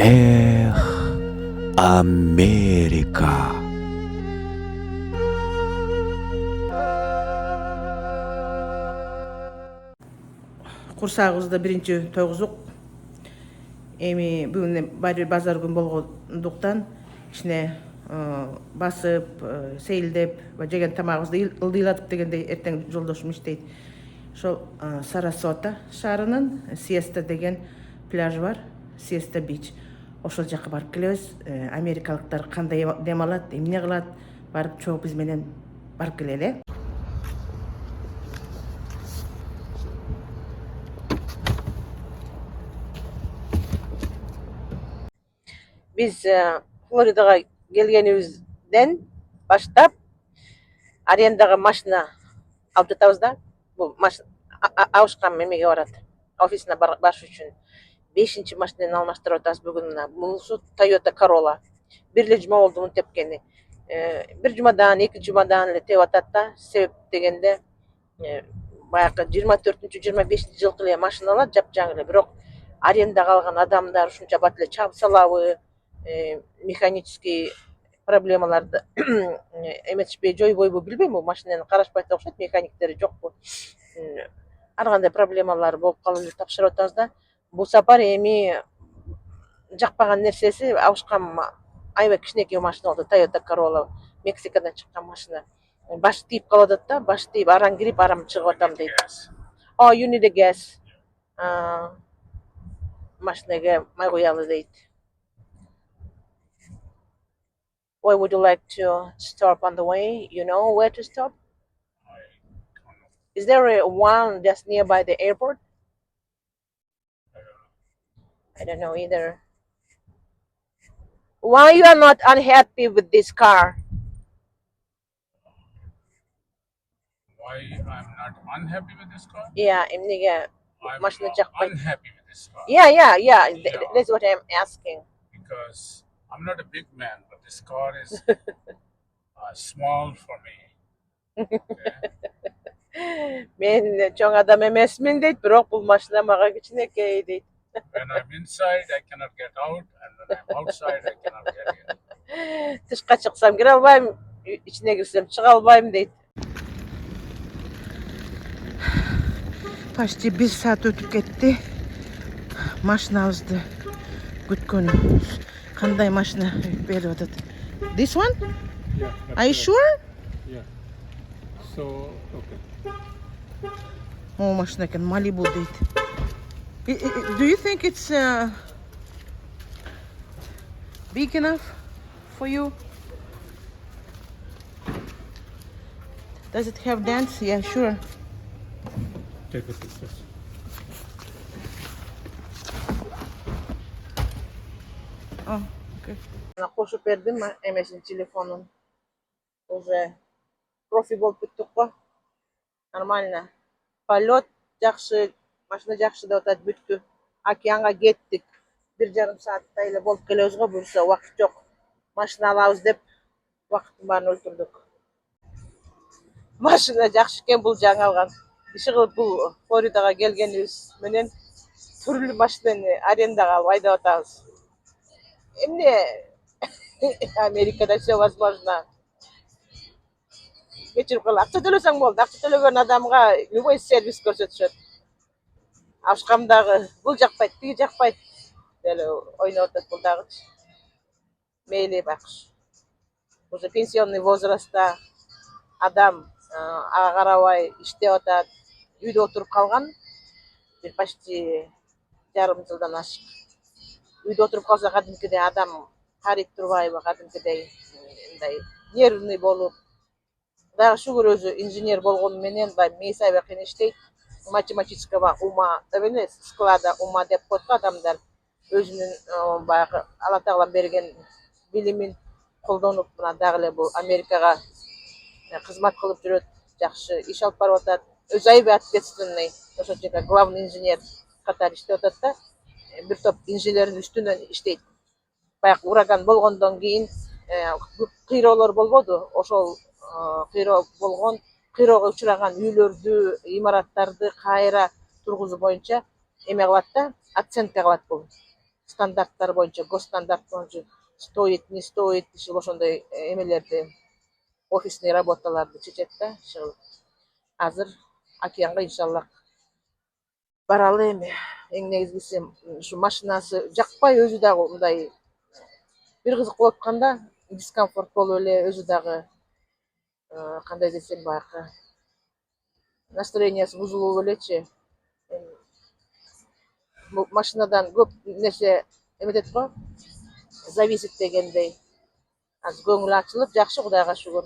Эх, Америка. Курсагыбызда биринчи тойгузук. Эми бүгүн баары базар күн болгондуктан кичине басып, сейилдеп, жеген тамагыбызды ылдыйлатып дегендей эртең жолдошум иштейт. Ошол Сарасота шаарынын Сиеста деген пляжы бар, Сиеста Бич. Ошол жака барып келебиз. Америкалыктар кандай дем алат, эмне кылат, барып чогуу биз менен барып келели. Биз Флоридага келгенибизден баштап арендага машина алып жатабыз да. Бул ауышкан эмеге барат. Офисине барыш үчүн 5-чи машинаны алмаштырып атабыз бүгүн. Мунусу Toyota Corolla. Бир эле жума болду муну тепкени. Бир жумадан, 2 жумадан эле теп атат да. Себеп дегенде баягы 24-25 жылкы эле машиналар жапжаң эле, бирок арендага алган адамдар ушунча бат эле чабып салабы, механический проблемаларды эметишпей жойбойбу билбейм, бул машинаны карашпайт окшойт, механиктери жокпу. Ар кандай проблемалар болуп калып эле тапшырып атабыз да. Бул сапар эми жакпаган нерсеси ауышкан аябай кичинекей машина болду, Toyota Corolla, Мексикадан чыккан машина. Баш тийип калып атат да, баш тийип арам кирип, арам чыгып атам дейт. Oh, you need a gas. Машинеге май куялы дейт. Where would you like to stop on the way? You know where to stop? Is there one just nearby the airport? I don't know either. Why you are not unhappy with this car? Why I'm not unhappy with this car? Yeah, emnege I'm машина жакпайт. unhappy with this car Yeah. That's what I'm asking. because I'm not a big man, but this car is small for me. Мен чоң адам эмесмин дейт, бирок бул машина мага кичинекей дейт. When I'm inside, I cannot get out, and when I'm outside, I cannot get in. Тышка чыксам кире албайм, ичине кирсем чыга албайм дейт. Почти 1 saat өтүп кетти. Машинабызды күткөнүбүз. Кандай машина берип атат? This one? Yeah. Are you sure? Yeah. So, okay. О, машина экен, Malibu дейт. Do you think it's big enough for you? Does it have dents? Yeah, sure. Take the pictures. Oh, okay. Кошуп бердим эмесин телефонун. Уже профи болуп бүттүк го. Нормально. Полет жакшы, машина жакшы деп атат, бүттү. Океанга кеттик. 1,5 сааттай эле болуп келебиз го, буюрса убакыт жок. Машина алабыз деп убакыттын баарын өлтүрдүк. Машина жакшы экен, бул жаңы алган. Иши кылып бул Флоридага келгенибиз менен түрлүү машинаны арендага алып айдап атабыз. Эмне Америкада все возможно. Кечирип кал, акча төлөсөң болду. Акча төлөгөн адамга любой сервис көрсөтүшөт. Авшкамдагы бул жакпайт, тиги жакпайт деле ойноп атат бул дагычы. Мейли бакыш. Уже пенсионный возрастта адам ага карабай иштеп атат, үйдө отуруп калган. Бир почти жарым жылдан ашык. Үйдө отуруп калса кадимкидей адам карыйп турбайбы, кадимкидей мындай нервный болуп. Дагы шүгүр өзү инженер болгону менен мээси аябай кыйын иштейт. Математического ума, эмес, склада ума деп коет го адамдар. Өзүнүн баягы Алла Таалам берген билимин колдонуп, мына дагы эле бул Америкага кызмат кылып жүрөт, жакшы иш алып барып атат. Өзү аябай ответственный, ошол жерде главный инженер катары иштеп атат да. Бир топ инженердин үстүнөн иштейт. Баягы ураган болгондон кийин кыйроолор болбоду, ошол кыйроо болгон, кыйроого учураган үйлөрдү, имараттарды кайра тургузуу боюнча эме кылат да, оценка кылат бул. стандарттар боюнча, госстандарт боюнча стоит, не стоит ушул ошондой эмелерди, офисный работаларды чечет да. Ушул азыр океанга иншаллах баралы эми. Эң негизгиси ушу машинасы жакпай, өзү дагы мындай бир кызык болуп атканда дискомфорт болуп эле, өзү дагы кандай десем баягы настроениясы бузулуп элечи. Машинадан көп нерсе эметет го, зависит дегендей. Азыр көңүл ачылып, жакшы, Кудайга шүгүр.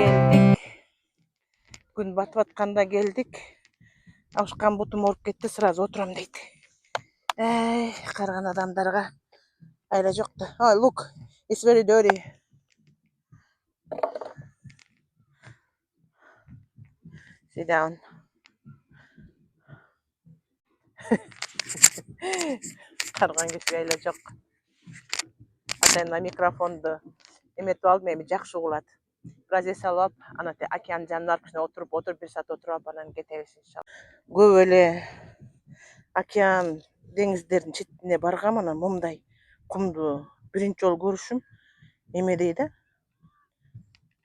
Келдик. Күн батып атканда келдик. Авушкан бутум ооруп кетти, сразу отурам дейт. Карыган адамдарга айла жок да. Oh, look, it's very dirty. Sit down. Карыган кишиге айла жок. Атайын микрофонду эметип алдым, эми жакшы угулат. Бираз эс алып алып, анан океан жанына барып отуруп, бир саат отуруп, анан кетебиз иншалла. Көп эле океан, деңиздердин четине баргам, анан момундай кумду биринчи жолу көрүшүм эмедей да,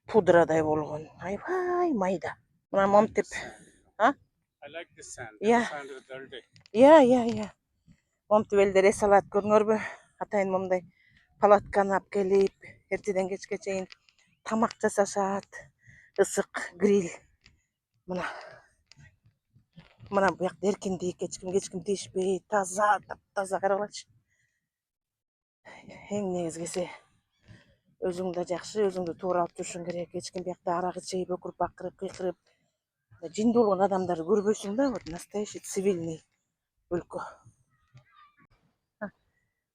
пудрадай болгон. Айбай майда. Мына момтип. I like this sand. Yeah. The sand is dirty. Yeah. Момтип элдер эс алат, көрүңөрбү? Атайын момундай палатканы алып келип, эртеден кечке чейин тамак жасашат, ысык гриль. Мына буякта эркиндик, кечким тийишпейт, таза, таптаза, карагылачы. Эң негизгиси өзүң да жакшы, өзүңдү туура алып жүрүшүң керек. Кечким буякта арак ичип, өкүрүп бакырып, кыйкырып, жинди болгон адамдарды көрбөйсүң да, вот настоящий цивильный өлкө.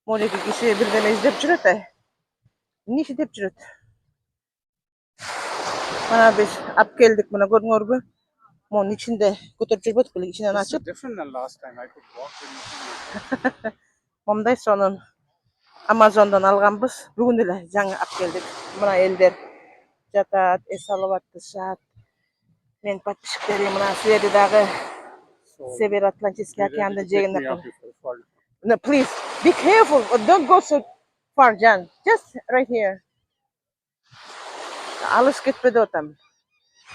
Молеки киши бирдеме издеп жүрөт, эмне иш деп жүрөт? Мына биз алып келдик, мына көрүңөрбү? Монун ичинде көтөрүп жүрбөдүк беле, ичинен This is ачып. different than last time. I could walk in. Момундай сонун Amazon'dan алганбыз. Бүгүн эле жаңы алып келдик. Мына элдер жатат, эс алып атышат. Мен подписчиктерим, мына силерди дагы Североатлантический океандын жээгине. No, please be careful. Don't go so far, Jan. Just right here. Алыс кетпе деп атам.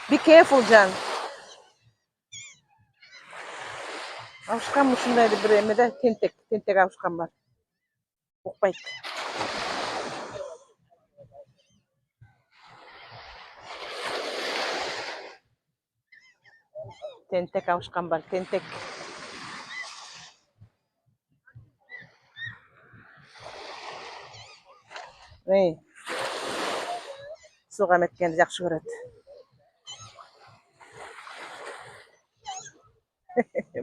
Be careful, Jan. Авушкан ушундай бир эмеде тентек авушкан бар. Укпайт. Тентек авушкан бар, тентек. Суга меткенди жакшы көрөт.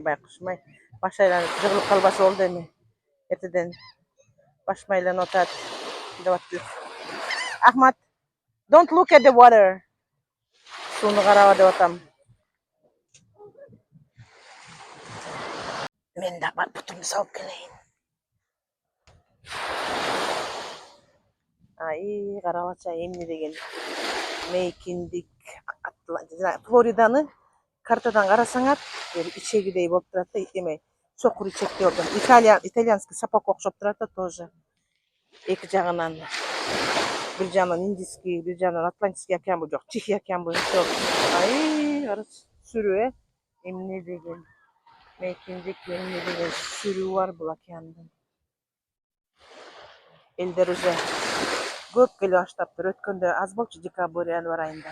Байкушмай баш айланып жыгылып калбаса болду эми. Эртеден баш майланып атат деп атты. Ахмат, don't look at the water. Сууну караба деп атам. Мен да бутумду салып келейин. Ай, карабачы, эмне деген мейкиндик. Флориданы картадан карасаңар, ичегидей болуп турат да, эме, сокур ичектей болуп турат. Итальянский сапог окшоп турат да тоже. Эки жагынан. Бир жагынан Индийский, бир жагынан Атлантический океан, жок, Тихий океан боюнча. Ай, карачы, сүрүү эмне деген мейкиндик эмне деген сүрүү бар бул океандын. Элдер уже көп келе баштаптыр. Өткөндө аз болчу, декабрь январь айында.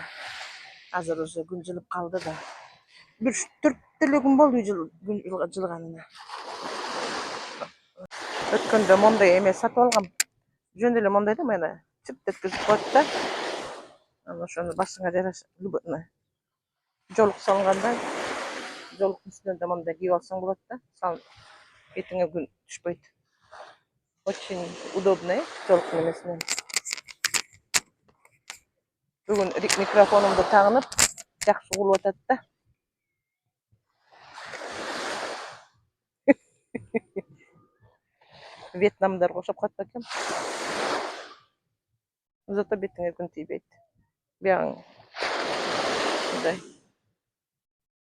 Азыр уже күн жылып калды да. Бир 4 эле күн болду күн жылганына. Өткөндө мондай эме сатып алгам. Жөн эле мондай да мына чып еткизип коет да. Анан ошону башыңа жараша жолук салганда жолуктун үстүнө да мондай кийип алсаң болот да. Бетиңе күн түшпөйт. Очень удобно, жолуктун эмесинен. Бүгүн микрофонумду тагынып, жакшы угулуп атат да. Вьетнамдарга окшоп калат экен. Зато бетиңе күн тийбейт. Бягың мындай.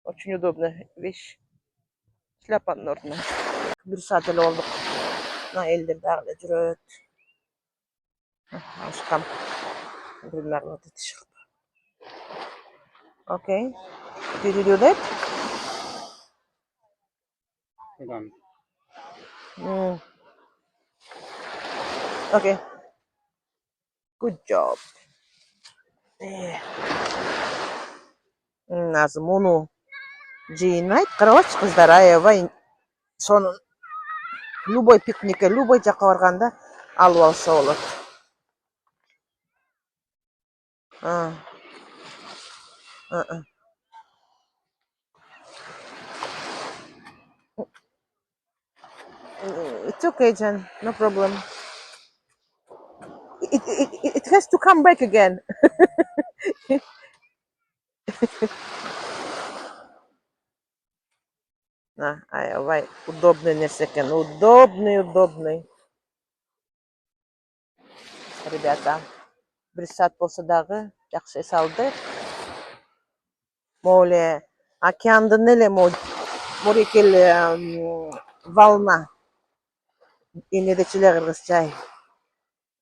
Очень удобно вещь. Шляпанын ордуна. 1 саат эле болдук. Мына элдер дагы эле жүрөт. Ашкам. Примерно эти шығып. Okay. Did you do that? Hold on. Okay. Good job. Азыр муну жыйнайт. Карабачы кыздар, аябай сонун любой пикникке, любой жакка барганда алып алса болот. It's okay, Jan. No problem. It has to come back again. Аябай удобный нерсе экен. Удобный. Ребята, 1 саат болсо дагы жакшы эс алды. Моле океандын эле морекел волна. Эмнедечи эле кыргызча.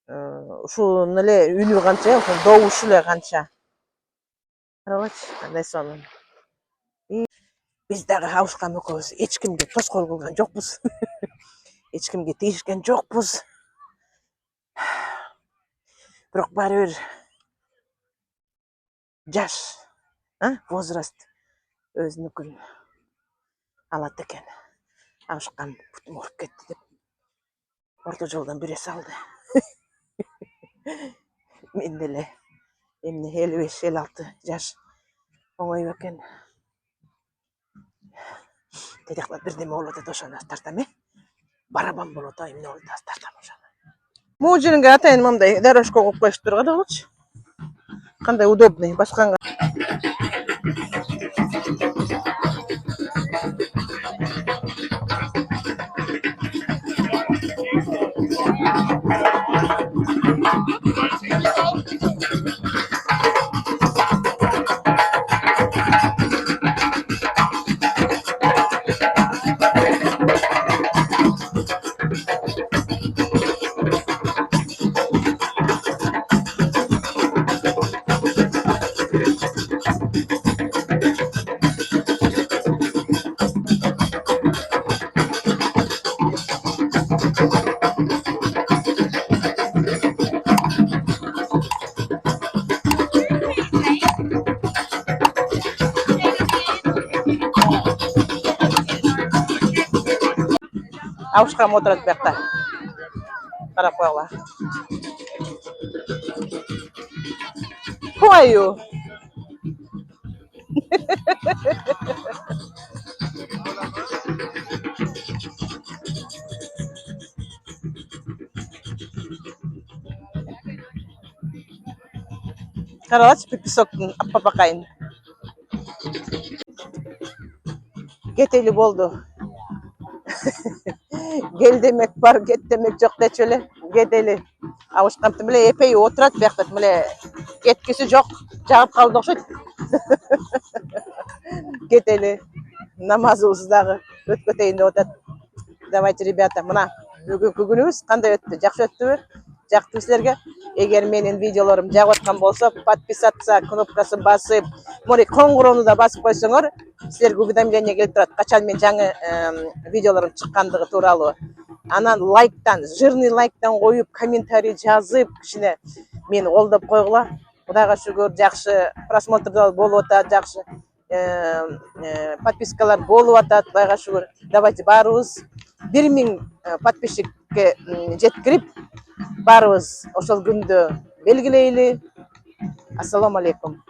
Ушунун эле үнү канча, ошонун добушу эле канча. Карабачы, кандай сонун. Биз дагы Абушкам экөөбүз эч кимге тоскоол кылган жокпуз. Эч кимге тийишкен жокпуз. Бирок баары бир жаш, возраст өзүнүкүн алат экен. Абушкам бутум ооруп кетти деп орто жолдон бире салды. Мен деле эмне 55-56 жаш оңой бекен. Тедиктен бирдеме болот эт, ошону тартам, барабан болот, эмне болот, тартам ошону. Могу жеринге атайын мындай дорожка коюп коюштур да болчу. Кандай удобный, басканга. Абушкам отурат бияқта. Карап койгула. Who are you? Карабачы песоктун аппапакайын. Кетели болду. Гел демек бар, кет демек жок дечү эле. Кетели. Абушкам миле эпей отурат биякта, миле кеткиси жок. Жагып калды окшойт. Кетели. Намазыбызды дагы өткөтөйүн деп атат. Давайте, ребята, мына бүгүнкү күнүбүз кандай өттү? Жакшы өттүбү? Жактыбы силерге? эгер менин видеолорум жагып аткан болсо, подписаться кнопкасын басып, моли коңгуроону да басып койсоңор, силерге уведомление келип турат, качан мен жаңы видеолорум чыккандыгы тууралуу. Анан лайктан, жирный лайктан коюп, комментарий жазып, кичине мени колдоп койгула. Кудайга шүгүр, жакшы просмотрлар болуп атат, жакшы подпискалар болуп атат, Кудайга шүгүр. Давайте баарыбыз 1000 подписчикке жеткирип, баарыбыз ошол күндү белгилейли. Ассаламу алейкум.